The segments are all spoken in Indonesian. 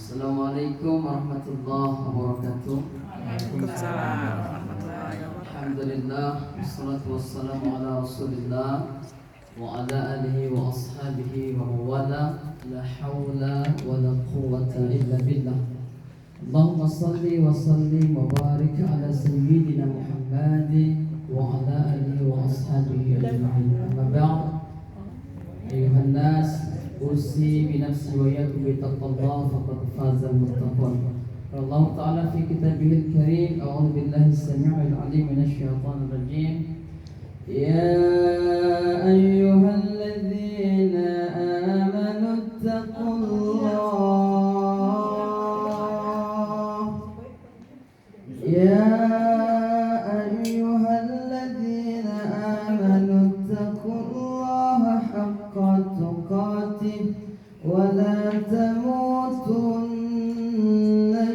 Assalamualaikum warahmatullahi wabarakatuh. Waalaikumsalam warahmatullahi wabarakatuh. Alhamdulillah, wassalatu wassalamu ala rasulillah wa ala alihi wa ashabihi wa mawala. La hawla wa la quwwata illa billah. Allahumma salli wa sallim wa barik ala sayyidina Muhammadin wa ala alihi wa ashabihi ajma'in. Amma ba'd. Ayuhan nas, usi bi nafsi wa iyyakum bi taqwallah faqad faza al-muttaqun. Allah Ta'ala fi kitabihil karim, a'udzu billahi as-sami'il 'alim minasy syaithanir rajim. Ya ayyuhalladzina amanu taqullah. Ya ayyuhalladzina amanu taqullaha haqqa tuqatih wa la tamutunna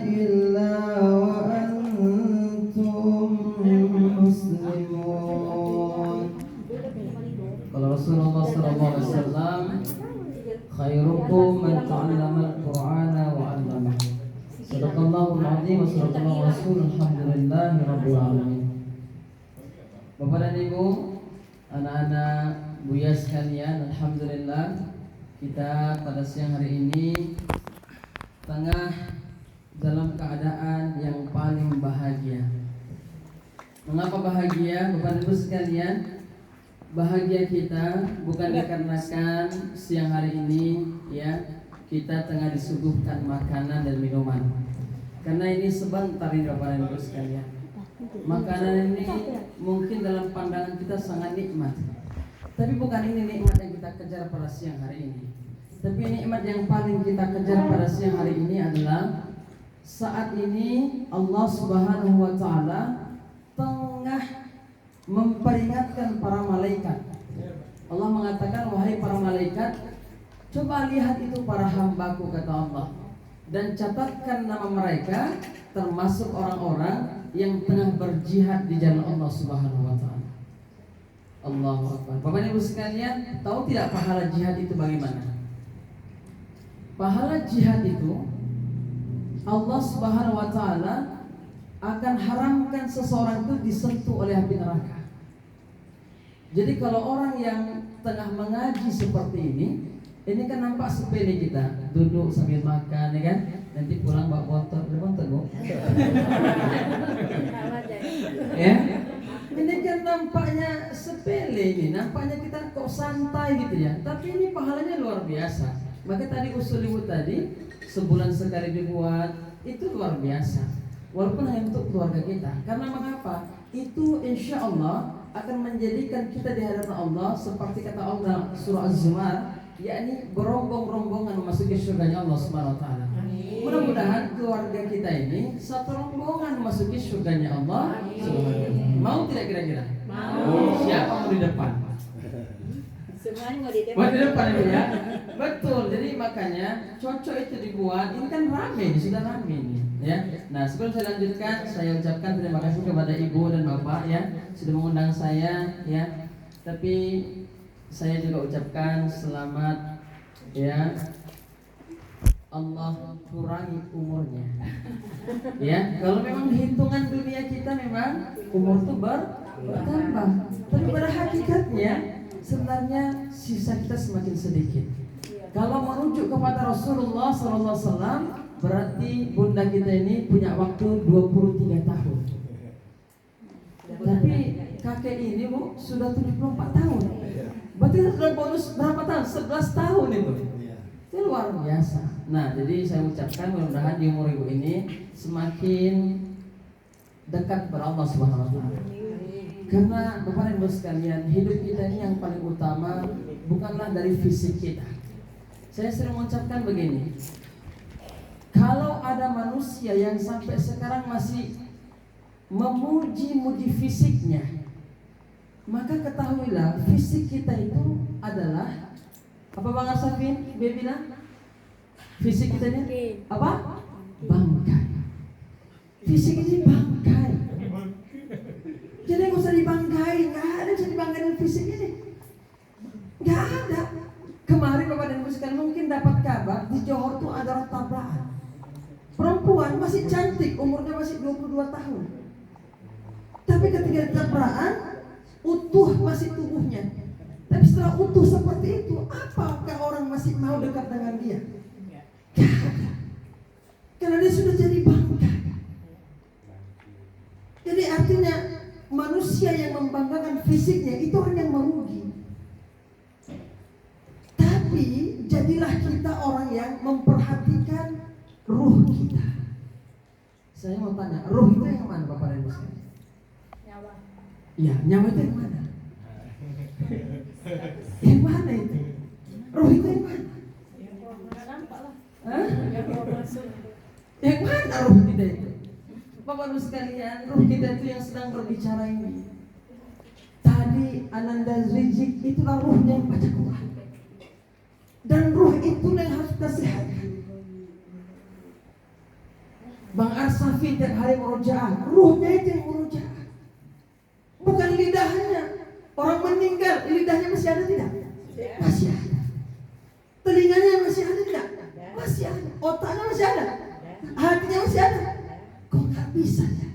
illa wa antum muslimun. Kalau Rasulullah sallallahu alaihi wasallam, khairukum man ta'allama al-Qur'ana wa 'allamahu. Sadaqallahul 'azim wa sadaqallahu rasul. Alhamdulillahi rabbil alamin. Bapak dan Ibu, anak-anak Buya sekalian, alhamdulillah kita pada siang hari ini tengah dalam keadaan yang paling bahagia. Mengapa bahagia, Bapak dan Ibu sekalian? Bahagia kita bukan dikarenakan siang hari ini ya kita tengah disuguhkan makanan dan minuman. Karena ini sebentar ini Bapak dan Ibu sekalian. Makanan ini mungkin dalam pandangan kita sangat nikmat. Tapi bukan ini nikmat yang kita kejar pada siang hari ini. Tapi nikmat yang paling kita kejar pada siang hari ini adalah saat ini Allah Subhanahu wa taala tengah memperingatkan para malaikat. Allah mengatakan, wahai para malaikat, coba lihat itu para hambaku, kata Allah, dan catatkan nama mereka termasuk orang-orang yang tengah berjihad di jalan Allah Subhanahu wa taala. Allahu Akbar. Bapak Ibu sekalian, tahu tidak pahala jihad itu bagaimana? Pahala jihad itu Allah Subhanahu wa taala akan haramkan seseorang itu disentuh oleh api neraka. Jadi kalau orang yang tengah mengaji seperti ini kan nampak sepele kita, duduk sambil makan, ya kan? Nanti pulang bawa botol, Bu. Ya. Ini kan nampaknya sepele ini, nampaknya kita kok santai gitu ya. Tapi ini pahalanya luar biasa. Maka tadi usul ibu tadi, sebulan sekali dibuat, itu luar biasa. Walaupun hanya untuk keluarga kita. Karena mengapa? Itu insya Allah akan menjadikan kita di hadapan Allah seperti kata Allah surah Az-Zumar, yakni berombong-rombongan memasuki surganya Allah Subhanahu wa taala. Mudah-mudahan keluarga kita ini satu rombongan memasuki surganya Allah Subhanahu wa taala. Mau tidak kira-kira? Mau. Siapa mau di depan? Semuanya mau di depan. Mau di depan ya? Betul. Jadi makanya cocok itu dibuat. Ini kan rame, sudah rame ini. Ya. Nah, sebelum saya lanjutkan, saya ucapkan terima kasih kepada Ibu dan Bapak ya sudah mengundang saya ya. Tapi saya juga ucapkan selamat ya. Allah kurangi umurnya. Ya, kalau memang hitungan dunia kita memang umur itu bertambah. Tapi pada hakikatnya sebenarnya sisa kita semakin sedikit. Kalau merujuk kepada Rasulullah SAW, berarti bunda kita ini punya waktu 23 tahun. Tapi kakek ini Bu sudah 74 tahun. Berarti sudah bonus berapa tahun? 11 tahun itu. Itu luar biasa. Nah, jadi saya ucapkan mudah-mudahan di umur ibu ini semakin dekat kepada Allah Subhanahu wa taala. Karena Bapak dan Ibu sekalian, hidup kita ini yang paling utama bukanlah dari fisik kita. Saya sering mengucapkan begini. Kalau ada manusia yang sampai sekarang masih memuji-muji fisiknya, maka ketahuilah fisik kita itu adalah apa Bang Asafin? Dia bilang fisik kita ini apa? Bangkai. Fisik ini bangkai. Jadi nggak usah dibangkai, nggak ada yang bisa dibanggain fisik ini, nggak ada. Kemarin Bapak dan Ibu sekalian mungkin dapat kabar di Johor tuh ada orang tabrakan. masih cantik, umurnya masih 22 tahun. Tapi ketika kecelakaan, utuh masih tubuhnya. Tapi setelah utuh seperti itu, apakah orang masih mau dekat dengan dia? Karena dia sudah jadi bangka. Jadi artinya manusia yang membanggakan fisiknya itu orang yang merugi. Tapi jadilah kita orang yang memperhatikan ruh kita. Saya mau tanya, ruh itu yang mana Bapak dan Ibu sekalian? Nyawa. Ya, nyawa itu yang mana? Yang mana itu? Ruh itu yang mana? Nampak lah. Hah? Yang mau masuk. Yang mana ruh kita itu? Bapak Ibu sekalian, ruh kita itu yang sedang berbicara ini. Tadi Ananda Rizik itulah ruhnya yang baca Quran. Dan ruh itu yang harus kita sehatkan. Bang Arsafi tiap hari merojaah, ruhnya itu yang merojaah, bukan lidahnya. Orang meninggal, lidahnya masih ada tidak? Masih ada. Telinganya masih ada tidak? Masih ada. Otaknya masih ada. Hatinya masih ada. Kok nggak bisa ya?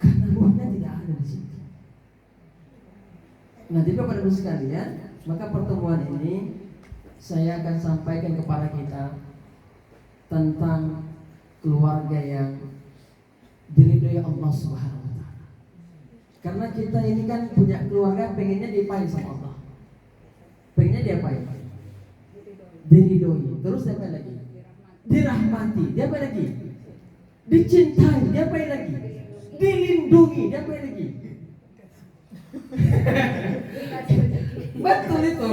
Karena ruhnya tidak ada di situ. Nanti Bapak Ibu sekalian, maka pertemuan ini saya akan sampaikan kepada kita tentang keluarga yang diridhoi Allah Subhanahu wa taala. Karena kita ini kan punya keluarga pengennya diapain sama Allah? Pengennya diapain? Diridhoi. Terus apa lagi? Dirahmati. Diapain lagi? Dicintai. Diapain lagi? Dilindungi. Diapain lagi? Betul itu.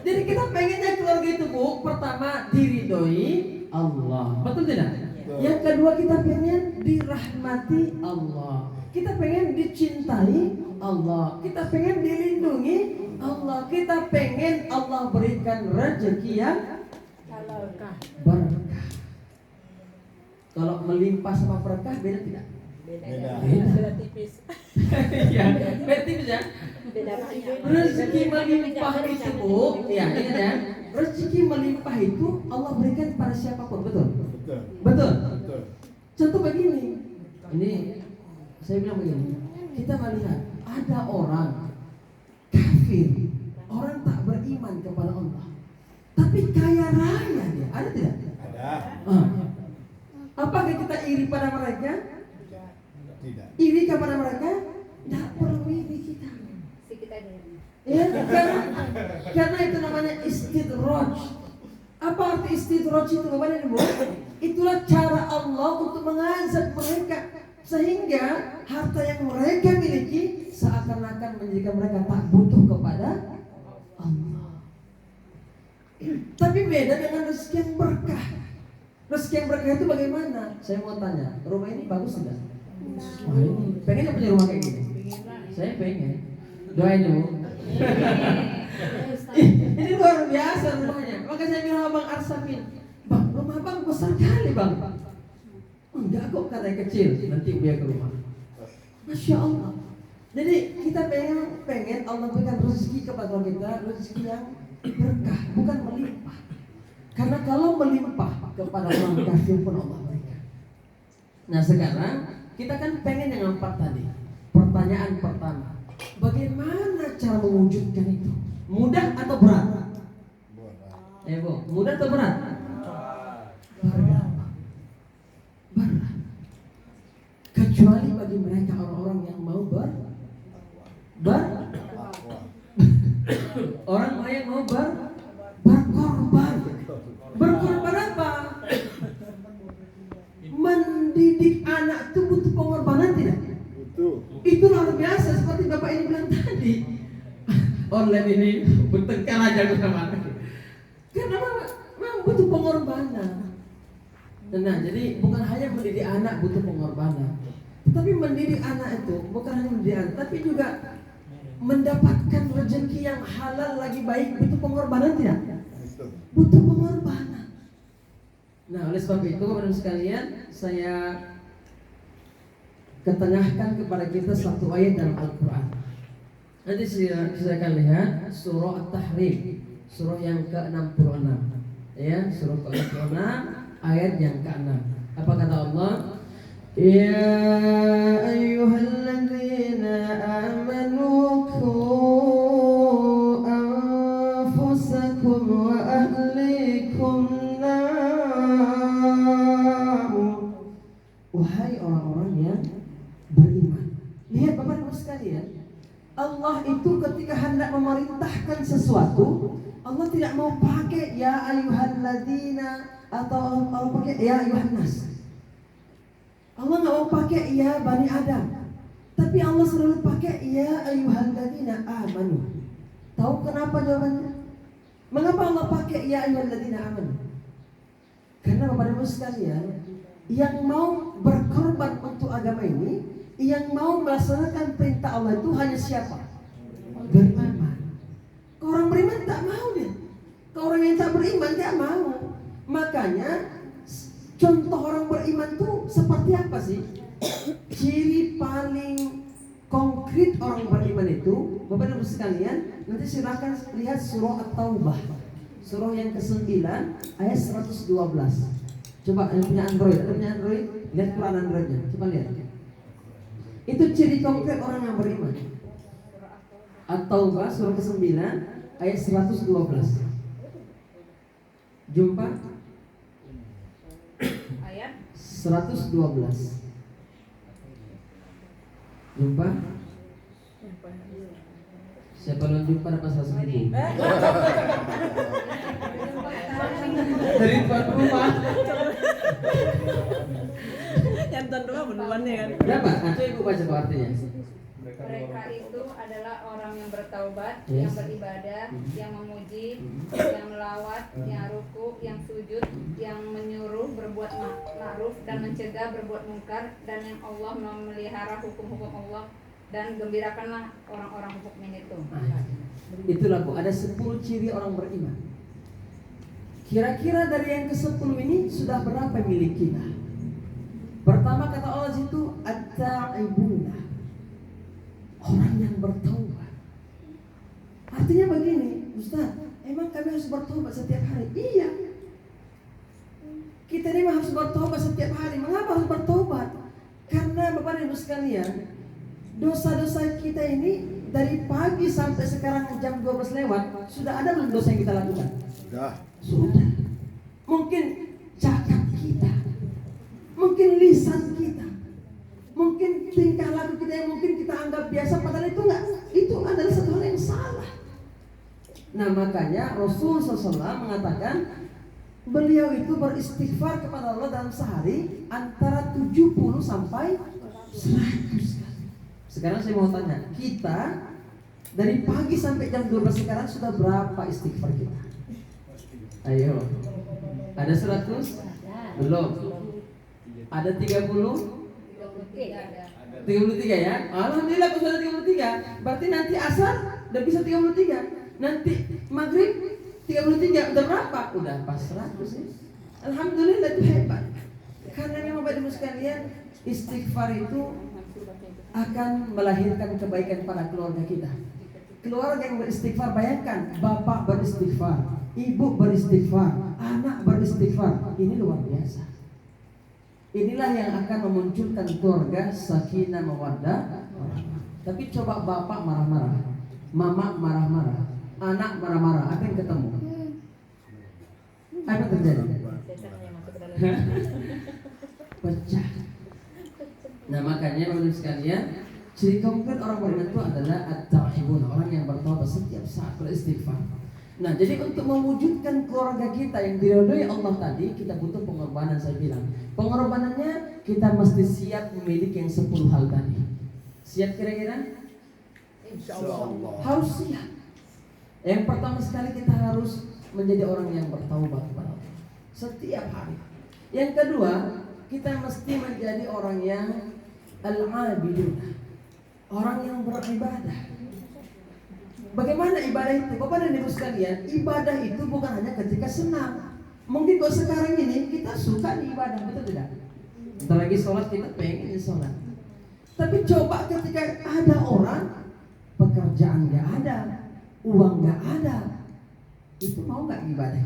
Jadi kita pengennya keluarga itu Bu, pertama diridhoi Allah. Betul tidak? Betul. Yang kedua kita pengen dirahmati Allah. Kita pengen dicintai Allah. Kita pengen dilindungi Allah. Kita pengen Allah berikan rezeki yang berkah. Kalau melimpah sama berkah beda tidak? Beda tipis. Iya, beda tipis ya. Beda banyak. Rezeki melimpah itu Bu, ya ingat ya. Rezeki melimpah itu Allah berikan pada siapapun, betul? Betul. Contoh begini, ini saya bilang begini, kita melihat ada orang kafir, orang tak beriman kepada Allah, tapi kaya raya dia, ada tidak? Ada. Apakah kita iri pada mereka? Tidak. Iri kepada mereka? Tidak perlu iri kita. Ya, karena itu namanya istidraj. Apa arti istidraj itu Bapak dan Ibu? Itulah cara Allah untuk mengazab mereka sehingga harta yang mereka miliki seakan-akan menjadikan mereka tak butuh kepada Allah. Tapi beda dengan rezeki yang berkah. Rezeki yang berkah itu bagaimana? Saya mau tanya, rumah ini bagus tidak? Wah, ini pengen punya rumah kayak gini? Saya pengen. Doain dulu. Ini luar biasa rumahnya. Maka saya bilang sama Bang Arsafin, Bang, rumah Bang besar kali Bang. Enggak kok, katanya kecil. Nanti biar ke rumah. Masya Allah. Jadi kita pengen Allah berikan rezeki kepada kita, rezeki yang berkah, bukan melimpah. Karena kalau melimpah kepada orang kafir pun Allah berikan. Nah sekarang kita kan pengen yang 4 tadi. Pertanyaan pertama, bagaimana cara mewujudkan itu? Mudah atau berat? Bu, mudah atau berat? Berat. Kecuali bagi mereka orang-orang yang mau orang yang mau berkorban. Berkorban apa? Mendidik anak itu butuh pengorbanan tidak? Itu luar biasa seperti Bapak ini bilang tadi. Online ini bertengkar aja sama anak. Karena memang butuh pengorbanan. Nah, jadi bukan hanya mendidik anak butuh pengorbanan, tapi mendidik anak itu bukan hanya mendidik anak, tapi juga mendapatkan rezeki yang halal lagi baik butuh pengorbanan tidak? Butuh pengorbanan. Nah, oleh sebab itu Bapak-Ibu sekalian, saya ketengahkan kepada kita satu ayat dalam Al-Quran. Nanti saya akan lihat surah At-Tahrim, surah yang ke-66. Ya, surah ke-66 ayat yang ke-6. Apa kata Allah? Ya ayyuhalladzina amanu qu anfusakum wa ahlikum nar. Wahai orang-orang yang beriman. Lihat Bapak Ibu sekalian, Allah itu ketika hendak memerintahkan sesuatu, Allah tidak mau pakai ya ayyuhalladzina atau Allah pakai ya ayyuhannas. Allah nggak mau pakai ya Bani Adam, tapi Allah selalu pakai ya ayyuhalladzina amanu. Tahu kenapa jawabannya? Mengapa Allah pakai ya ayyuhalladzina amanu? Karena Bapak Ibu sekalian, yang mau berkorban untuk agama ini, yang mau melaksanakan perintah Allah itu hanya siapa? Beriman. Orang beriman tak mau dia. Orang yang tak beriman dia mau. Makanya contoh orang beriman itu seperti apa sih? Ciri paling konkret orang beriman itu, Bapak Ibu sekalian, nanti silakan lihat surah At-Taubah, surah yang ke-9 ayat 112. Coba yang punya Android, lihat Quran Androidnya, coba lihat. Itu ciri konkret orang yang beriman. At-Taubah surah ke-9 ayat 112. Jumpa? Ayat 112. Jumpa? Siapa yang jumpa dapat 100.000? Dari tuan rumah. yang tuan rumah benerannya kan. Berapa? Atau ibu baca apa artinya? Mereka itu adalah orang yang bertaubat, Yes. yang beribadah, yang memuji, yang melawat, yang ruku, yang sujud, yang menyuruh berbuat ma'ruf dan mencegah berbuat mungkar, dan yang Allah memelihara hukum-hukum Allah, dan gembirakanlah orang-orang mukmin itu. Itulah Bu, ada 10 ciri orang beriman. Kira-kira dari yang ke-10 ini sudah berapa milik kita? Pertama kata Allah situ at-ta'ibuna, orang yang bertaubat. Artinya begini, Ustaz, emang kami harus bertobat setiap hari? Iya. Kita ini harus bertobat setiap hari. Mengapa harus bertobat? Karena Bapak dan Ibu sekalian, dosa-dosa kita ini dari pagi sampai sekarang jam 12 lewat, sudah ada belum dosa yang kita lakukan? Sudah. Mungkin cakap kita, mungkin lisan kita, mungkin tingkah laku kita yang mungkin kita anggap biasa, padahal itu enggak, itu adalah satu hal yang salah. Nah makanya Rasul SAW mengatakan beliau itu beristighfar kepada Allah dalam sehari antara 70 sampai 100 kali. Sekarang saya mau tanya, kita dari pagi sampai jam 12 sekarang sudah berapa istighfar kita? Ayo, ada 100? Belum. Ada 30? 33 ya? Alhamdulillah kalau sudah 33. Berarti nanti asar udah bisa 33. Nanti maghrib 33. Udah berapa? Udah pas 100 ya. Alhamdulillah, itu hebat. Karena memang Bapak Ibu sekalian, istighfar itu akan melahirkan kebaikan pada keluarga kita. Keluarga yang beristighfar, bayangkan bapak beristighfar, ibu beristighfar, anak beristighfar. Ini luar biasa. Inilah yang akan memunculkan keluarga sakinah mawaddah. Tapi coba bapak marah-marah, mama marah-marah, anak marah-marah, apa yang ketemu? Apa terjadi? Pecah. Nah makanya Bapak sekalian, ciri konkret orang beriman itu adalah at-ta'ibun, orang yang bertaubat setiap saat beristighfar. Nah jadi untuk mewujudkan keluarga kita yang diridhoi Allah tadi, kita butuh pengorbanan. Saya bilang pengorbanannya kita mesti siap memiliki yang 10 hal tadi. Siap kira-kira? Insyaallah. Harus siap. Yang pertama sekali kita harus menjadi orang yang bertaubat kepada Allah setiap hari. Yang kedua, kita mesti menjadi orang yang al-abidun, orang yang beribadah. Bagaimana ibadah itu? Bapak dan Ibu sekalian, ibadah itu bukan hanya ketika senang. Mungkin kalau sekarang ini kita suka di ibadah, betul tidak? Bentar lagi sholat kita pengen sholat. Tapi coba ketika ada orang, pekerjaan gak ada, uang gak ada, itu mau gak ibadah?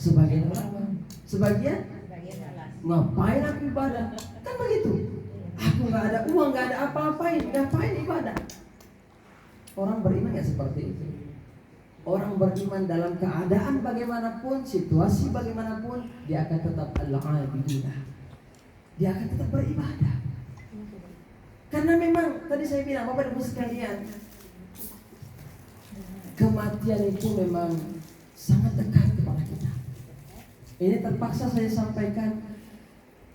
Sebagian orang, sebagian Bagian alas. ngapain aku ibadah? Kan begitu. Aku nggak ada uang, nggak ada apa-apain, ngapain ibadah? Orang beriman ya seperti itu. Orang beriman dalam keadaan bagaimanapun, situasi bagaimanapun, dia akan tetap al-abidina. Dia akan tetap beribadah. Karena memang tadi saya bilang, Bapak Ibu sekalian, kematian itu memang sangat dekat kepada kita. Ini terpaksa saya sampaikan,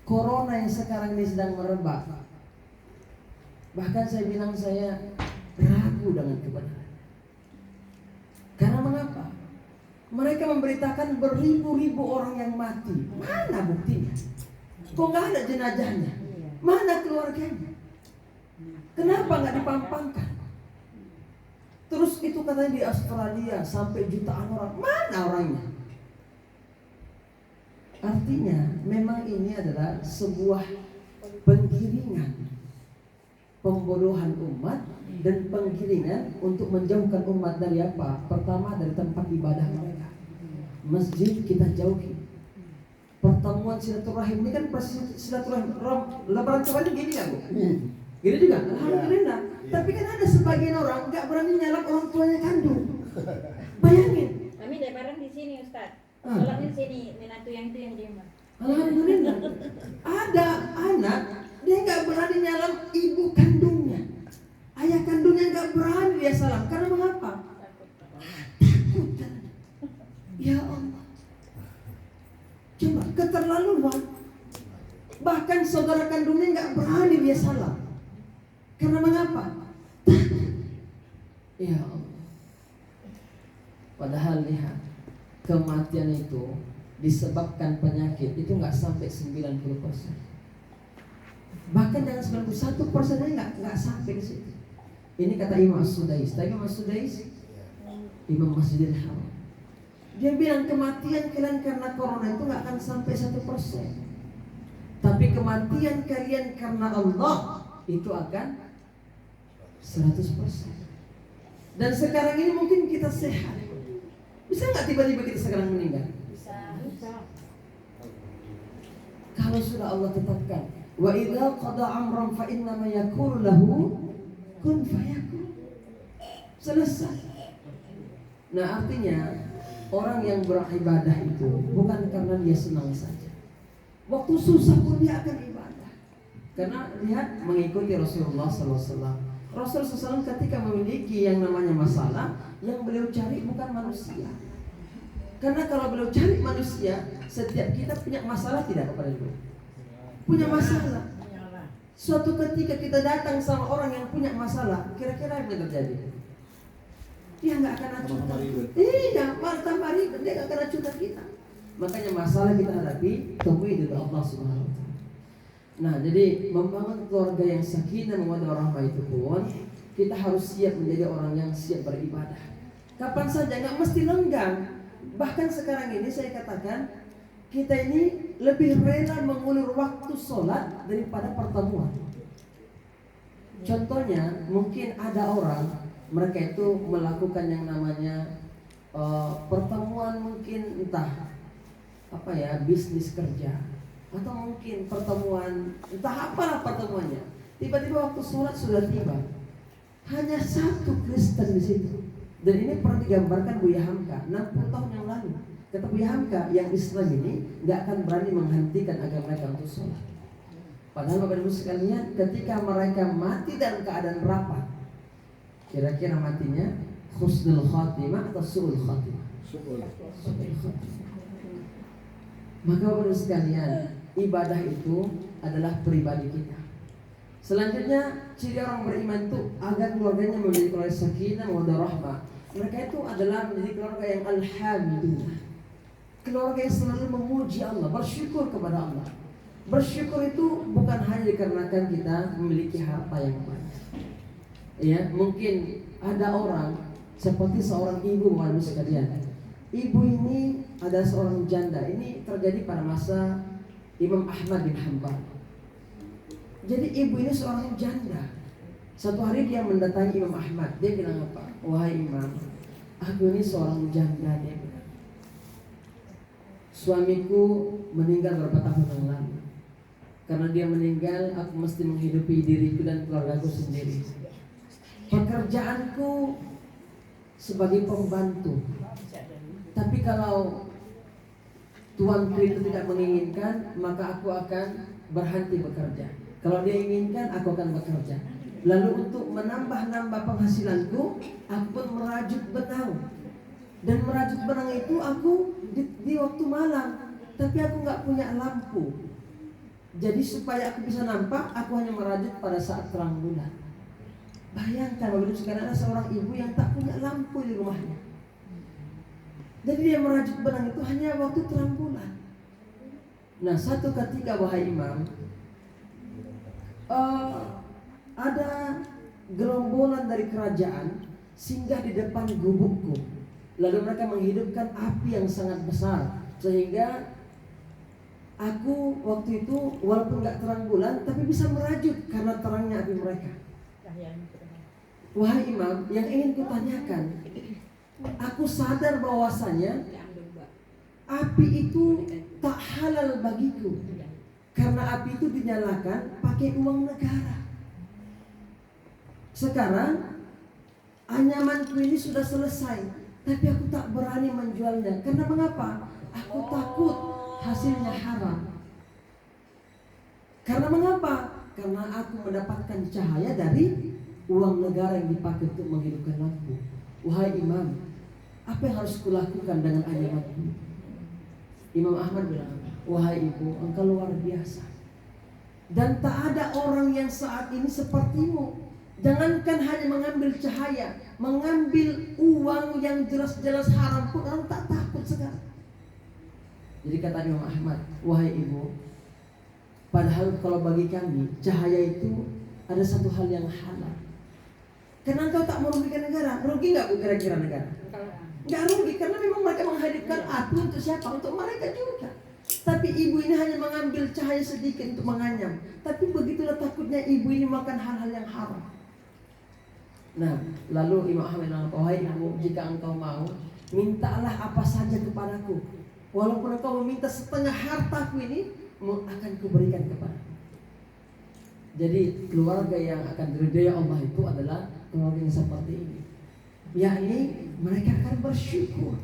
corona yang sekarang ini sedang merebak. Bahkan saya bilang saya ragu dengan kebenaran. Karena mengapa? Mereka memberitakan beribu-ribu orang yang mati. Mana buktinya? Kok nggak ada jenazahnya? Mana keluarganya? Kenapa nggak dipampangkan? Terus itu katanya di Australia sampai jutaan orang. Mana orangnya? Artinya memang ini adalah sebuah penggiringan, pembodohan umat dan penggiringan untuk menjauhkan umat dari apa? Pertama dari tempat ibadah mereka. Masjid kita jauhi. Pertemuan silaturahim ini kan silaturahim. Lebaran kemarin gini kan Bu? Gini juga. Alhamdulillah. Tapi kan ada sebagian orang nggak berani nyalak orang tuanya kandung. Bayangin. Kami lebaran di sini Ustaz. Sholatnya di sini, menantu yang itu yang di rumah. Alhamdulillah. Ada anak dia nggak berani nyalam ibu kandungnya. Ayah kandungnya nggak berani dia salam. Karena mengapa? Takut. Ya Allah. Coba keterlaluan. Bahkan saudara kandungnya nggak berani dia salam. Karena mengapa? Takut. Ya Allah. Padahal lihat, kematian itu disebabkan penyakit itu nggak sampai 90%. Bahkan dengan 91% nggak sampai ke situ. Ini kata Imam As-Sudais. Tapi Imam As-Sudais, Imam Masjidil Haram, dia bilang kematian kalian karena corona itu nggak akan sampai 1%. Tapi kematian kalian karena Allah itu akan 100%. Dan sekarang ini mungkin kita sehat. Bisa nggak tiba-tiba kita sekarang meninggal? Bisa. Kalau sudah Allah tetapkan, wa idza qada amran fa inna ma yakunu lahu kun fayakun. Selesai. Nah, artinya orang yang beribadah itu bukan karena dia senang saja. Waktu susah pun dia akan ibadah. Karena lihat mengikuti Rasulullah SAW. Rasulullah SAW ketika memiliki yang namanya masalah, yang beliau cari bukan manusia. Karena kalau beliau cari manusia, setiap kita punya masalah tidak kepada beliau? Punya masalah. Suatu ketika kita datang sama orang yang punya masalah, kira-kira apa yang terjadi? Dia nggak akan acukan. Iya, malah tambah ribet. Dia nggak akan acukan kita. Makanya masalah kita hadapi, temui dari Allah Subhanahu Wa Taala. Nah, jadi membangun keluarga yang sakinah mawaddah warahmah itu pun kita harus siap menjadi orang yang siap beribadah. Kapan saja, nggak mesti lenggang. Bahkan sekarang ini saya katakan kita ini lebih rela mengulur waktu sholat daripada pertemuan. Contohnya, mungkin ada orang mereka itu melakukan yang namanya pertemuan mungkin entah apa ya, bisnis kerja, atau mungkin pertemuan entah apalah pertemuannya. Tiba-tiba waktu sholat sudah tiba, hanya satu Kristen di situ. Dan ini pernah digambarkan Buya Hamka 60 tahun yang lalu. Kata Buya Hamka, yang Islam ini nggak akan berani menghentikan agama mereka untuk sholat. Padahal Bapak Ibu sekalian, ketika mereka mati dalam keadaan rapat, kira-kira matinya husnul khatimah atau su'ul khatimah? Su'ul khatimah. Maka Bapak Ibu sekalian, ibadah itu adalah pribadi kita. Selanjutnya, ciri orang beriman itu agar keluarganya menjadi keluarga sakinah mawaddah rahmah. Mereka itu adalah menjadi keluarga yang alhamdulillah. Keluarga yang selalu memuji Allah, bersyukur kepada Allah. Bersyukur itu bukan hanya dikarenakan kita memiliki harta yang banyak. Ya, mungkin ada orang seperti seorang ibu Bapak Ibu sekalian. Ibu ini adalah seorang janda. Ini terjadi pada masa Imam Ahmad bin Hanbal. Jadi ibu ini seorang janda. Satu hari dia mendatangi Imam Ahmad. Dia bilang apa? Wahai Imam, aku ini seorang janda. Dia bilang, Suamiku meninggal beberapa tahun yang lalu. Karena dia meninggal, aku mesti menghidupi diriku dan keluargaku sendiri. Pekerjaanku sebagai pembantu. Tapi kalau tuanku itu tidak menginginkan, maka aku akan berhenti bekerja. Kalau dia inginkan, aku akan bekerja. Lalu untuk menambah-nambah penghasilanku, aku pun merajut benang. Dan merajut benang itu aku di waktu malam. Tapi aku nggak punya lampu. Jadi supaya aku bisa nampak, aku hanya merajut pada saat terang bulan. Bayangkan waktu sekarang ada seorang ibu yang tak punya lampu di rumahnya. Jadi dia merajut benang itu hanya waktu terang bulan. Nah, satu ketika wahai imam, ada gerombolan dari kerajaan singgah di depan gubukku. Lalu mereka menghidupkan api yang sangat besar, sehingga aku waktu itu walaupun gak terang bulan, tapi bisa merajut karena terangnya api mereka. Wahai imam, yang ingin kutanyakan, aku sadar bahwasanya api itu tak halal bagiku, karena api itu dinyalakan pakai uang negara. Sekarang anyamanku ini sudah selesai, tapi aku tak berani menjualnya. Karena mengapa? Aku takut hasilnya haram. Karena mengapa? Karena aku mendapatkan cahaya dari uang negara yang dipakai untuk menghidupkan lampu. Wahai imam, apa yang harus kulakukan dengan anyamanku? Imam Ahmad bilang, wahai ibu, engkau luar biasa. Dan tak ada orang yang saat ini sepertimu. Jangankan hanya mengambil cahaya, mengambil uang yang jelas-jelas haram pun orang tak takut sekarang. Jadi kata Imam Ahmad, wahai ibu, padahal kalau bagi kami cahaya itu ada satu hal yang halal. Karena engkau tak merugikan negara. Rugi nggak bu kira-kira negara? Nggak rugi, karena memang mereka menghidupkan api untuk siapa? Untuk mereka juga. Tapi ibu ini hanya mengambil cahaya sedikit untuk menganyam. Tapi begitulah takutnya ibu ini makan hal-hal yang haram. Nah, lalu Imam Ahmad bilang, wahai ibu, jika engkau mau, mintalah apa saja kepadaku. Walaupun engkau meminta setengah hartaku ini, akan kuberikan kepadamu. Jadi keluarga yang akan diridai Allah itu adalah keluarga yang seperti ini. Yakni mereka akan bersyukur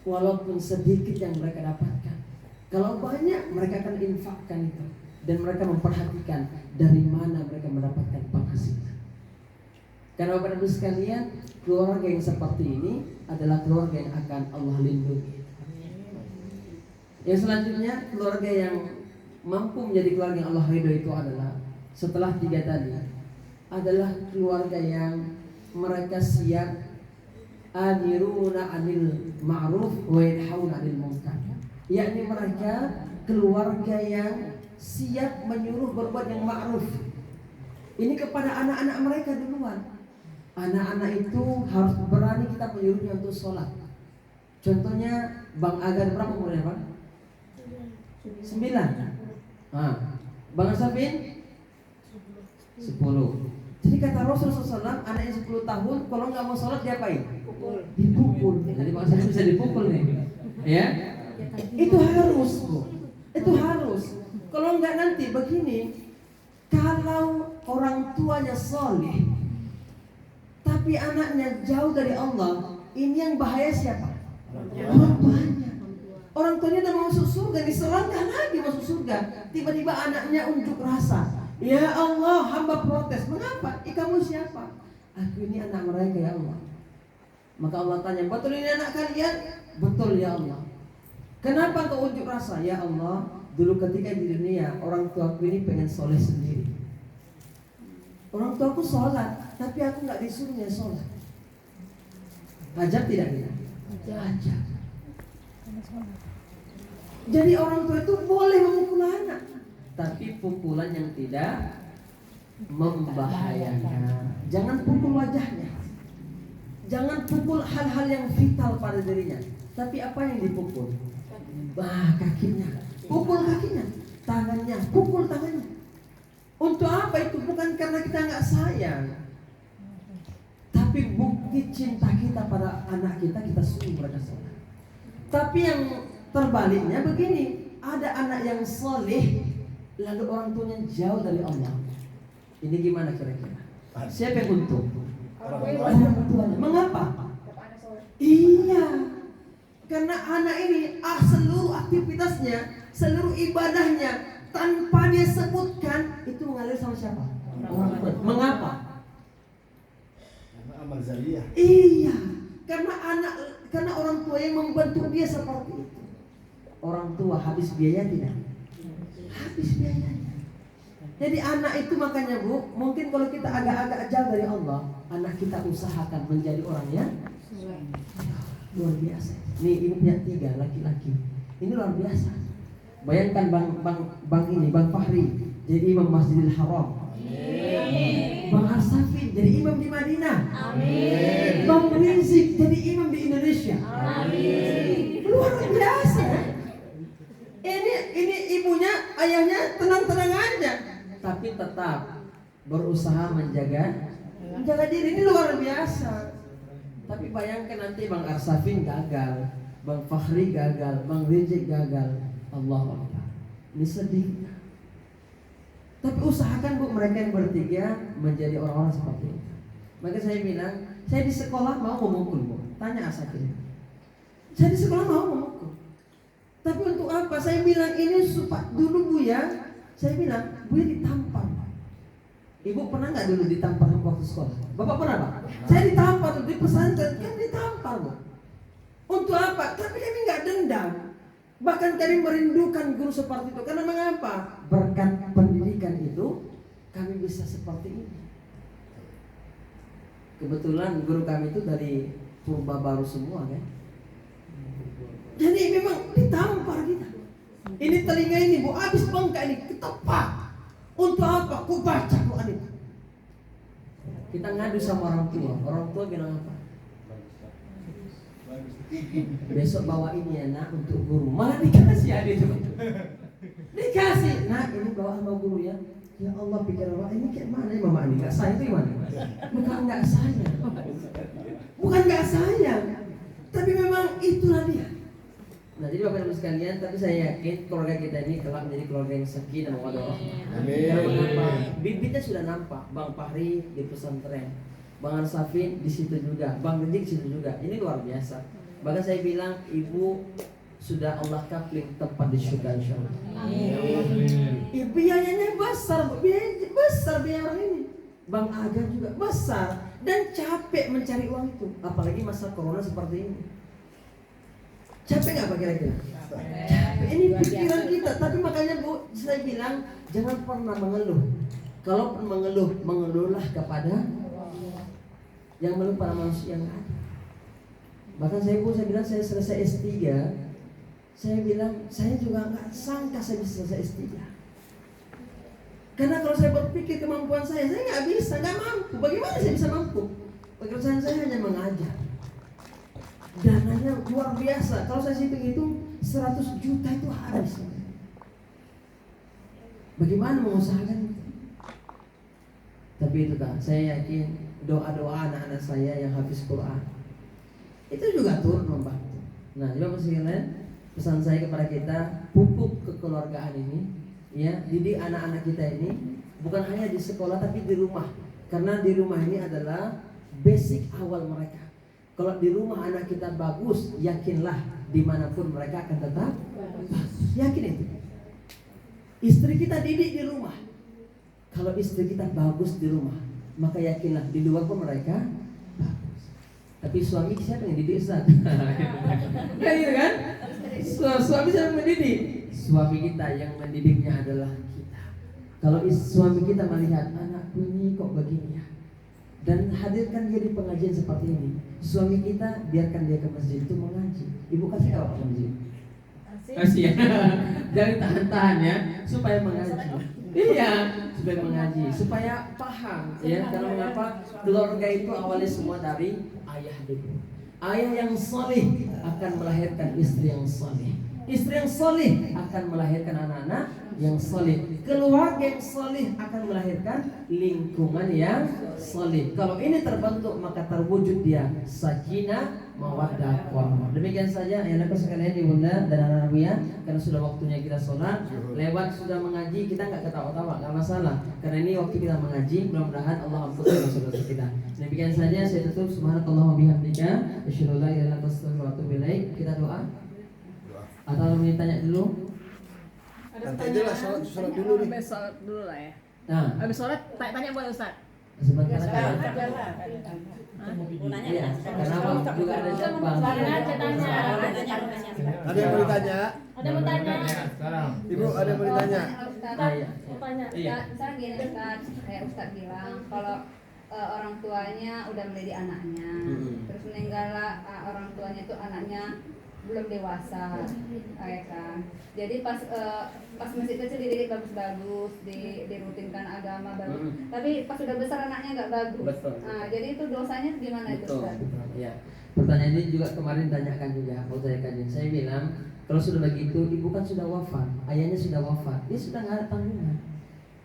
walaupun sedikit yang mereka dapatkan. Kalau banyak mereka akan infakkan itu. Dan mereka memperhatikan dari mana mereka mendapatkan penghasilan. Karena Bapak Ibu sekalian, keluarga yang seperti ini adalah keluarga yang akan Allah lindungi. Yang selanjutnya, keluarga yang mampu menjadi keluarga yang Allah ridho itu adalah setelah 3 tadi, adalah keluarga yang mereka siap amiruna 'anil ma'ruf wa yanhauna 'anil munkar. Yakni mereka keluarga yang siap menyuruh berbuat yang ma'ruf. Ini kepada anak-anak mereka duluan. Anak-anak itu harus berani kita menyuruhnya untuk sholat. Contohnya Bang Agar berapa umurnya Bang? 9. Bang Asafin 10. Jadi kata Rasulullah SAW, anak yang 10 tahun kalau nggak mau sholat diapain? Dipukul. Jadi Bang Asafin bisa dipukul nih, ya? Itu harus, Bu. Itu harus. Kalau nggak nanti begini, kalau orang tuanya soleh, tapi anaknya jauh dari Allah, ini yang bahaya siapa? Orang tuanya. Orang tuanya udah masuk surga, diselangkah lagi masuk surga. Tiba-tiba anaknya unjuk rasa. Ya Allah, hamba protes. Mengapa? Kamu siapa? Aku ini anak mereka ya Allah. Maka Allah tanya, betul ini anak kalian? Betul ya Allah. Kenapa kau unjuk rasa? Ya Allah, dulu ketika di dunia orang tuaku ini pengen soleh sendiri. Orang tuaku sholat, tapi aku nggak disuruhnya sholat. Ajar tidak kita? Ajar. Jadi orang tua itu boleh memukul anak, tapi pukulan yang tidak membahayakan. Jangan pukul wajahnya, jangan pukul hal-hal yang vital pada dirinya. Tapi apa yang dipukul? Kakinya, pukul kakinya, tangannya, pukul tangannya. Untuk apa itu? Bukan karena kita nggak sayang, tapi bukti cinta kita pada anak kita, kita suruh mereka sholat. Tapi yang Terbaliknya begini, ada anak yang soleh, lalu orang tuanya jauh dari Allah. Ini gimana kira-kira? Siapa yang untung? Orang tuanya. Mengapa? Iya, karena anak ini seluruh aktivitasnya, seluruh ibadahnya tanpa dia sebutkan itu mengalir sama siapa? Orang tua. Mengapa? Karena amal zariyah. Iya, karena orang tua yang membantu dia seperti itu. Orang tua habis biaya tidak? Habis biayanya. Jadi anak itu makanya Bu, mungkin kalau kita agak-agak jauh dari Allah, anak kita usahakan menjadi orang yang luar biasa. Nih ini punya 3 laki-laki. Ini luar biasa. Bayangkan Bang Fahri jadi imam Masjidil Haram. Amin. Bang Arsafin jadi imam di Madinah. Amin. Bang Rizik jadi imam di Indonesia. Amin. Luar biasa. Ini ibunya, ayahnya tenang-tenang aja, tapi tetap berusaha menjaga diri. Ini luar biasa. Tapi bayangkan nanti Bang Arsafin gagal, Bang Fahri gagal, Bang Rizik gagal. Allahu Akbar. Ini sedih. Tapi usahakan Bu, mereka yang bertiga menjadi orang-orang seperti itu. Maka saya bilang, saya di sekolah mau memukul Bu. Tanya Asakir. Saya di sekolah mau memukul. Tapi untuk apa? Saya bilang ini supaya dulu Bu ya. Saya bilang, Bu ya ditampar. Ibu pernah nggak dulu ditampar waktu sekolah? Bapak pernah Pak? Saya ditampar di pesantren, kan ditampar Bu. Untuk apa? Tapi kami nggak dendam. Bahkan kami merindukan guru seperti itu. Karena mengapa? Berkat pendidikan itu kami bisa seperti ini. Kebetulan guru kami itu dari Purba Baru semua kan. Jadi memang ditampar kita. Ini telinga ini Bu, habis bengkak ini ketepak. Untuk apa? Ku baca Quran itu. Kita ngadu sama orang tua. Orang tua bilang apa? Besok bawa ini ya nak untuk guru. Malah dikasih adik itu. Dikasih. Nah ini bawa sama guru ya. Ya Allah pikir Allah ini kayak mana ya mama ini? Gak sayang itu gimana? Bukan gak sayang. Bukan gak sayang. Tapi memang itulah dia. Nah jadi Bapak Ibu sekalian, tapi saya yakin keluarga kita ini kelak menjadi keluarga yang sakinah dan mawaddah. Amin. Karena mengapa? Bibitnya sudah nampak. Bang Fahri di pesantren, Bang Arsafin di situ juga, Bang Rizik di situ juga. Ini luar biasa. Bahkan saya bilang ibu sudah Allah kapling tempat di surga insyaallah. Amin. Biayanya besar, biaya orang ini. Bang Aga juga besar dan capek mencari uang itu, apalagi masa corona seperti ini. Capek nggak Pak kira-kira? Capek. Ini pikiran kita. Tapi makanya Bu, saya bilang jangan pernah mengeluh. Kalau mengeluh, mengeluhlah kepada yang mengeluh para manusia yang ada. Bahkan saya bilang saya selesai S3. Saya bilang saya juga nggak sangka saya bisa selesai S3. Karena kalau saya berpikir kemampuan saya nggak bisa, nggak mampu. Bagaimana saya bisa mampu? Pekerjaan saya hanya mengajar. Dananya luar biasa. Kalau saya hitung 100 juta itu habis. Bagaimana mengusahakan itu? Tapi itu kan, saya yakin doa-doa anak-anak saya yang habis Quran itu juga turun membantu. Nah, coba sekalian, pesan saya kepada kita, pupuk kekeluargaan ini, ya, didik anak-anak kita ini bukan hanya di sekolah tapi di rumah. Karena di rumah ini adalah basic awal mereka. Kalau di rumah anak kita bagus, yakinlah dimanapun mereka akan tetap bagus. Yakin itu. Istri kita didik di rumah. Kalau istri kita bagus di rumah, maka yakinlah di luar pun mereka bagus. Tapi suami siapa yang didik Ustaz? Kan gitu kan? Suami siapa yang mendidik? Suami kita yang mendidiknya adalah kita. Kalau suami kita melihat anakku ini kok begini ya, dan hadirkan dia di pengajian seperti ini, suami kita biarkan dia ke masjid itu mengaji. Ibu kasih apa ke masjid? Kasih ya. Jangan tahan-tahan ya, supaya mengaji. Iya, supaya mengaji, supaya paham ya. Karena mengapa keluarga itu awalnya semua dari ayah dulu. Ayah yang saleh akan melahirkan istri yang saleh. Istri yang solih akan melahirkan anak-anak yang solih. Keluarga yang solih akan melahirkan lingkungan yang solih. Kalau ini terbentuk maka terwujud dia sakinah, mawaddah, warahmah. Demikian saja yang aku sekalian ibunda dan anak-anak ya, karena sudah waktunya kita sholat. Lewat sudah mengaji, kita nggak ketawa-tawa, nggak masalah. Karena ini waktu kita mengaji, mudah-mudahan Allah ampuni dosa-dosa kita. Demikian saja saya tutup. Subhanakallah wa bihamdika, asyhadu an la ilaha illa anta astaghfiruka wa atubu ilaik. Kita doa. Atau mau tanya dulu? Nanti aja lah sholat dulu nih. Habis sholat dulu lah ya. Nah, Habis sholat tanya boleh Ustaz? sebentar Ya, aja. Iya, karena waktu juga ada cabang. Ada yang mau ditanya? Ada mau tanya? Ibu ada yang mau ditanya? Ah, iya. Mau tanya? Iya. Misalnya gini Ustaz, kayak Ustaz bilang kalau orang tuanya udah mendidik anaknya, terus meninggallah orang tuanya itu anaknya belum dewasa, ya kan. Jadi pas masih kecil dididik bagus-bagus, dirutinkan agama bagus. Tapi pas sudah besar anaknya nggak bagus. Betul. Nah, jadi itu dosanya gimana itu Betul. Ustaz? Ya. Pertanyaan ini juga kemarin tanyakan juga, mau saya kajian. Saya bilang kalau sudah begitu, ibu kan sudah wafat, ayahnya sudah wafat, dia sudah nggak ada tanggungan.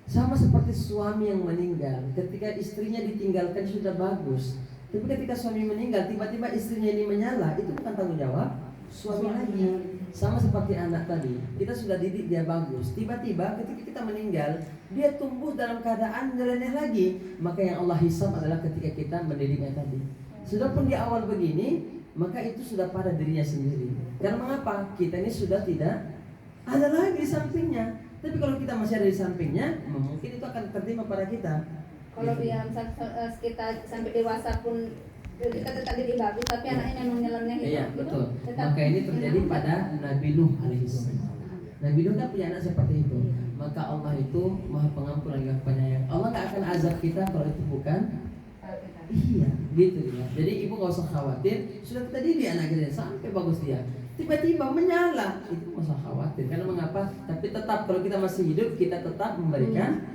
Sama seperti suami yang meninggal, ketika istrinya ditinggalkan sudah bagus, tapi ketika suami meninggal tiba-tiba istrinya ini menyala, itu bukan tanggung jawab suami lagi. Sama seperti anak tadi, kita sudah didik dia bagus, tiba-tiba ketika kita meninggal dia tumbuh dalam keadaan nyeleneh lagi, maka yang Allah hisab adalah ketika kita mendidiknya tadi. Sudahpun di awal begini, maka itu sudah pada dirinya sendiri. Karena mengapa? Kita ini sudah tidak ada lagi di sampingnya. Tapi kalau kita masih ada di sampingnya, mungkin itu akan tertimpa pada kita. Kalau dia kita sampai dewasa pun kita tetap didik bagus, tapi anaknya memang nyeleneh gitu. Iya, betul. Tetap Maka ini terjadi pada Nabi Nuh alaihissalam. Nabi Nuh kan punya anak seperti itu. Maka Allah itu Maha Pengampun lagi Maha Penyayang. Allah nggak akan azab kita kalau itu bukan. Iya, gitu ya. Jadi ibu nggak usah khawatir. Sudah kita didik anak kita sampai bagus dia. Tiba-tiba menyala, itu nggak usah khawatir. Karena mengapa? Tapi tetap kalau kita masih hidup, kita tetap memberikan.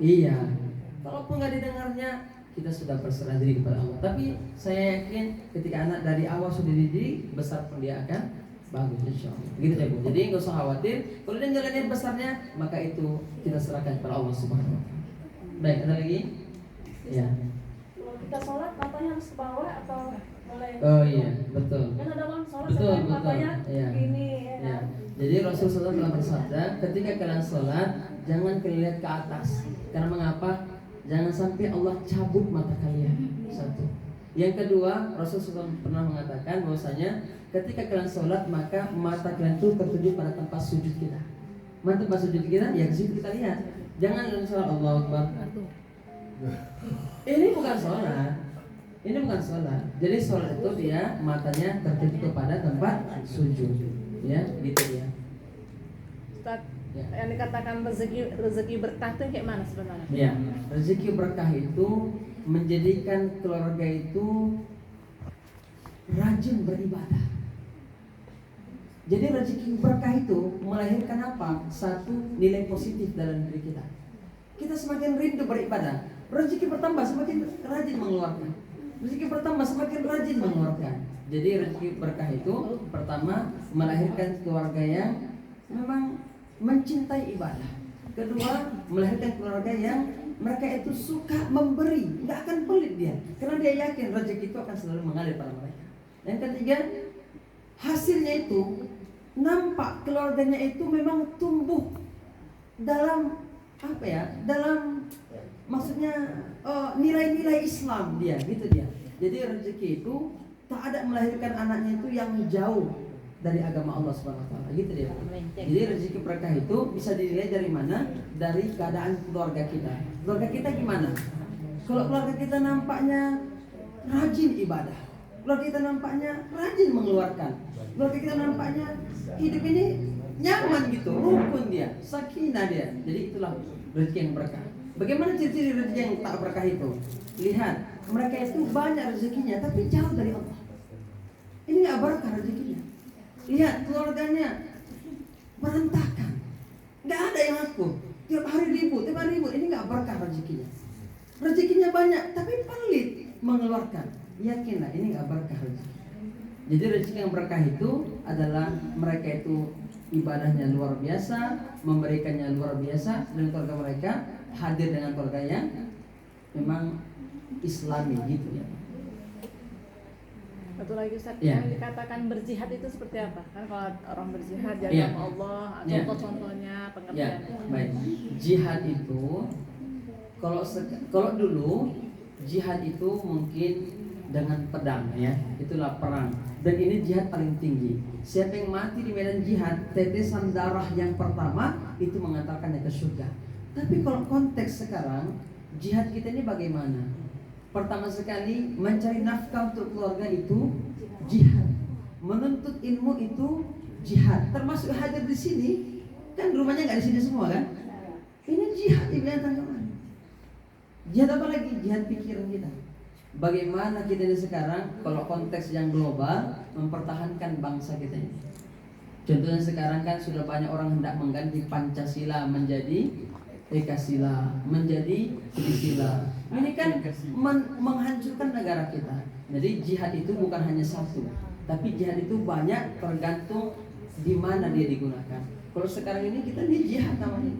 Iya. Kalaupun nggak didengarnya, kita sudah berserah diri kepada Allah. Tapi saya yakin ketika anak dari awal sudah dididik, besar pun dia akan bagus insya Allah. Begitu ya Bu. Jadi nggak usah khawatir. Kalau dia jalanin besarnya, maka itu kita serahkan kepada Allah Subhanahu Wa Taala. Baik, ada lagi? Ya. Kalau kita sholat matanya harus ke bawah atau boleh? Oh iya, betul. Kan ada orang sholat Betul, sampai betul. matanya Iya. gini ya. Ya. Jadi Rasulullah SAW telah bersabda, ketika kalian sholat, jangan kalian lihat ke atas. Karena mengapa? Jangan sampai Allah cabut mata kalian. Satu. Yang kedua, Rasulullah SAW pernah mengatakan bahwasanya ketika kalian sholat maka mata kalian itu tertuju pada tempat sujud kita. Mana tempat sujud kita? Ya di situ kita lihat. Jangan sholat Allahu Akbar. Ini bukan sholat. Ini bukan sholat. Jadi sholat itu dia matanya tertuju kepada tempat sujud. Ya, gitu ya. Ustaz, Ya. yang dikatakan rezeki berkah itu kayak mana sebenarnya? Ya, rezeki berkah itu menjadikan keluarga itu rajin beribadah. Jadi rezeki berkah itu melahirkan apa? Satu, nilai positif dalam diri kita. Kita semakin rindu beribadah, rezeki bertambah, semakin rajin mengeluarkan. Rezeki bertambah, semakin rajin mengeluarkan. Jadi rezeki berkah itu pertama melahirkan keluarga yang memang mencintai ibadah. Kedua, melahirkan keluarga yang mereka itu suka memberi, nggak akan pelit dia, karena dia yakin rezeki itu akan selalu mengalir pada mereka. Yang ketiga, hasilnya itu nampak keluarganya itu memang tumbuh dalam apa ya? Dalam maksudnya nilai-nilai Islam dia, gitu dia. Jadi rezeki itu tak ada melahirkan anaknya itu yang jauh dari agama Allah Subhanahu Wa Taala, gitu dia. Jadi rezeki berkah itu bisa dinilai dari mana? Dari keadaan keluarga kita. Keluarga kita gimana? Kalau keluarga kita nampaknya rajin ibadah, keluarga kita nampaknya rajin mengeluarkan, keluarga kita nampaknya hidup ini nyaman gitu, rukun dia, sakinah dia. Jadi itulah rezeki yang berkah. Bagaimana ciri-ciri rezeki yang tak berkah itu? Lihat, mereka itu banyak rezekinya tapi jauh dari Allah. Ini nggak berkah rezekinya. Lihat keluarganya berantakan, nggak ada yang akur, tiap hari ribut, ini nggak berkah rezekinya. Rezekinya banyak, tapi pelit mengeluarkan. Yakinlah ini nggak berkah rezeki. Jadi rezeki yang berkah itu adalah mereka itu ibadahnya luar biasa, memberikannya luar biasa, dan keluarga mereka hadir dengan keluarga yang memang Islami gitu ya. Satu lagi Ustaz, Ya. yang dikatakan berjihad itu seperti apa? Kan kalau orang berjihad jaga Ya. sama Allah, Ya. contoh-contohnya, Ya, pengertiannya. baik. Jihad itu kalau dulu jihad itu mungkin dengan pedang ya, itulah perang. Dan ini jihad paling tinggi. Siapa yang mati di medan jihad, tetesan darah yang pertama itu mengantarkannya ke surga. Tapi kalau konteks sekarang, jihad kita ini bagaimana? Pertama sekali mencari nafkah untuk keluarga itu jihad. Menuntut ilmu itu jihad. Termasuk hadir di sini, kan rumahnya nggak di sini semua kan? Ini jihad ibadah tanggapan. Jihad apa lagi? Jihad pikiran kita. Bagaimana kita ini sekarang kalau konteks yang global mempertahankan bangsa kita ini. Contohnya sekarang kan sudah banyak orang hendak mengganti Pancasila menjadi Ekasila, menjadi Trisila. Ini kan menghancurkan negara kita. Jadi jihad itu bukan hanya satu, tapi jihad itu banyak tergantung di mana dia digunakan. Kalau sekarang ini kita di jihad namanya.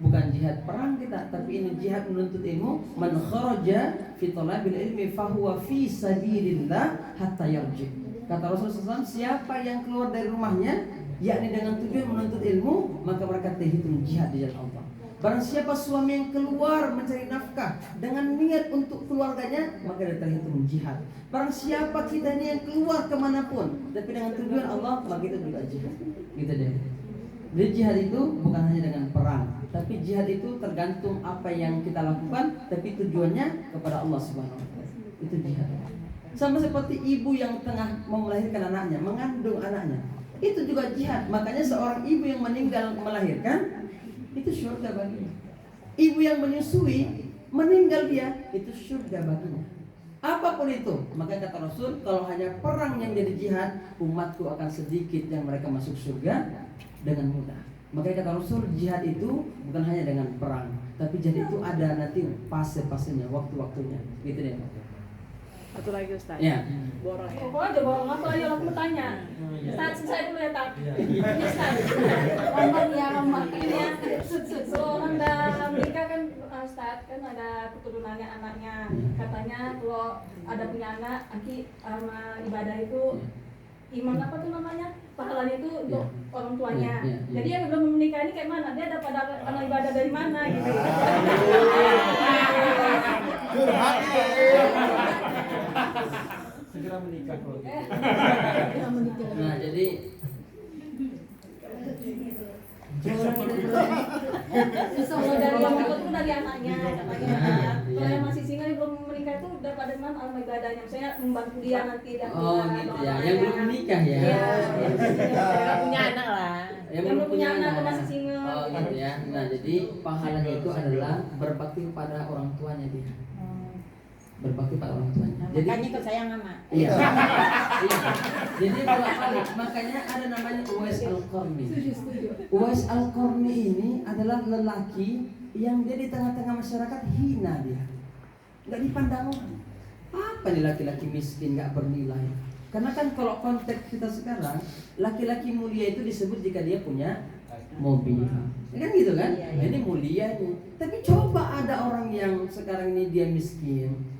Bukan jihad perang kita, tapi ini jihad menuntut ilmu. Man kharaja fi talabil ilmi fahuwa fi sabilillah hatta yarji. Kata Rasulullah SAW, siapa yang keluar dari rumahnya yakni dengan tujuan menuntut ilmu, maka mereka terhitung jihad di jalan Allah. Barang siapa suami yang keluar mencari nafkah dengan niat untuk keluarganya, maka dia terhitung jihad. Barang siapa kita ini yang keluar kemanapun tapi dengan tujuan Allah, maka itu juga jihad. Gitu deh. Jadi jihad itu bukan hanya dengan perang, tapi jihad itu tergantung apa yang kita lakukan, tapi tujuannya kepada Allah Subhanahu wa taala. Itu jihad. Sama seperti ibu yang tengah mau melahirkan anaknya, mengandung anaknya. Itu juga jihad. Makanya seorang ibu yang meninggal melahirkan itu surga baginya. Ibu yang menyusui meninggal dia, itu surga baginya. Apapun itu, maka kata Rasul, kalau hanya perang yang jadi jihad, umatku akan sedikit yang mereka masuk surga dengan mudah. Makanya kata Rasul, jihad itu bukan hanya dengan perang, tapi jihad itu ada nanti fase-fasenya, waktu-waktunya. Gitu deh. Satu lagi Ustaz. Ya. Borong ya. Pokoknya aja borong apa ayo aku mau tanya. Ustaz, selesai dulu ya, Tak. Ini Ustaz. Lompat ya, lompat ini ya. Kalau orang dah menikah kan Ustaz, kan ada keturunannya anaknya. Katanya kalau ada punya anak, nanti ibadah itu iman apa tuh namanya? Pahalanya itu untuk orang tuanya. Jadi yang belum menikah ini kayak mana? Dia dapat amal ibadah dari mana gitu. Curhat. Segera menikah kalau gitu. Nah, jadi Kalau dari yang ikut itu dari anaknya katanya. Kalau yang masih single yang belum menikah itu udah pada mana amal ibadahnya? Misalnya membantu dia nanti dan oh gitu ya, yang belum menikah ya. Iya. Yang punya anak lah. Yang belum punya anak atau masih single. Oh gitu ya. Nah, jadi pahalanya itu adalah berbakti kepada orang tuanya dia. Berbakti pada orang tuanya. Jadi Makanya ikut sayang sama. iya. Iya. Jadi bolak-balik. Makanya ada namanya Uwais Al-Qarni. Uwais Al-Qarni ini adalah lelaki yang dia di tengah-tengah masyarakat hina dia. Enggak dipandang orang. Apa nih laki-laki miskin enggak bernilai? Karena kan kalau konteks kita sekarang, laki-laki mulia itu disebut jika dia punya mobil. Ya kan gitu kan? Jadi mulia nih. Tapi coba ada orang yang sekarang ini dia miskin.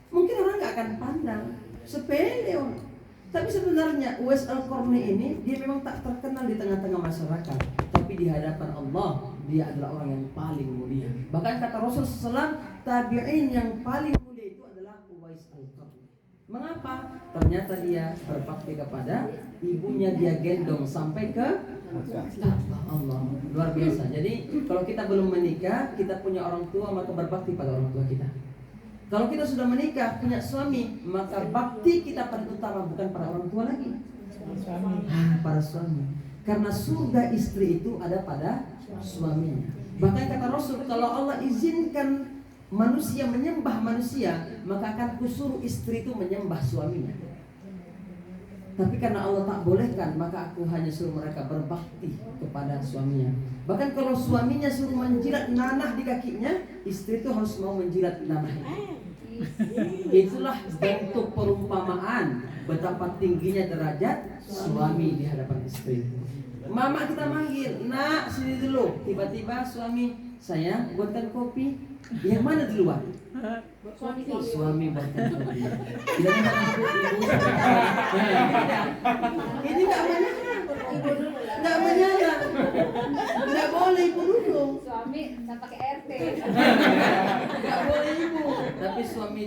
Mungkin orang nggak akan pandang sepele orang. Tapi sebenarnya Uwais Al-Qarni ini dia memang tak terkenal di tengah-tengah masyarakat, tapi di hadapan Allah dia adalah orang yang paling mulia. Bahkan kata Rasul SAW, tabi'in yang paling mulia itu adalah Uwais Al-Qarni. Mengapa? Ternyata dia berbakti kepada ibunya, dia gendong sampai ke Allah. Luar biasa. Jadi kalau kita belum menikah, kita punya orang tua, maka berbakti pada orang tua kita. Kalau kita sudah menikah, punya suami, maka bakti kita paling utama bukan pada orang tua lagi, para suami. Karena surga istri itu ada pada suaminya. Bahkan kata Rasul, kalau Allah izinkan manusia menyembah manusia, maka akan kusuruh istri itu menyembah suaminya. Tapi karena Allah tak bolehkan, maka aku hanya suruh mereka berbakti kepada suaminya. Bahkan kalau suaminya suruh menjilat nanah di kakinya, istri itu harus mau menjilat nanah. Itulah bentuk perumpamaan betapa tingginya derajat suami di hadapan istri. Mama kita manggil, nak sini dulu. Tiba-tiba suami, sayang buatkan kopi. Yang mana duluan? Suami buatkan kopi. Tidak ibu. Ini nggak menyala. Nggak menyala. Nggak boleh ibu dulu. Suami saya pakai RT. Nggak boleh ibu. Tapi suami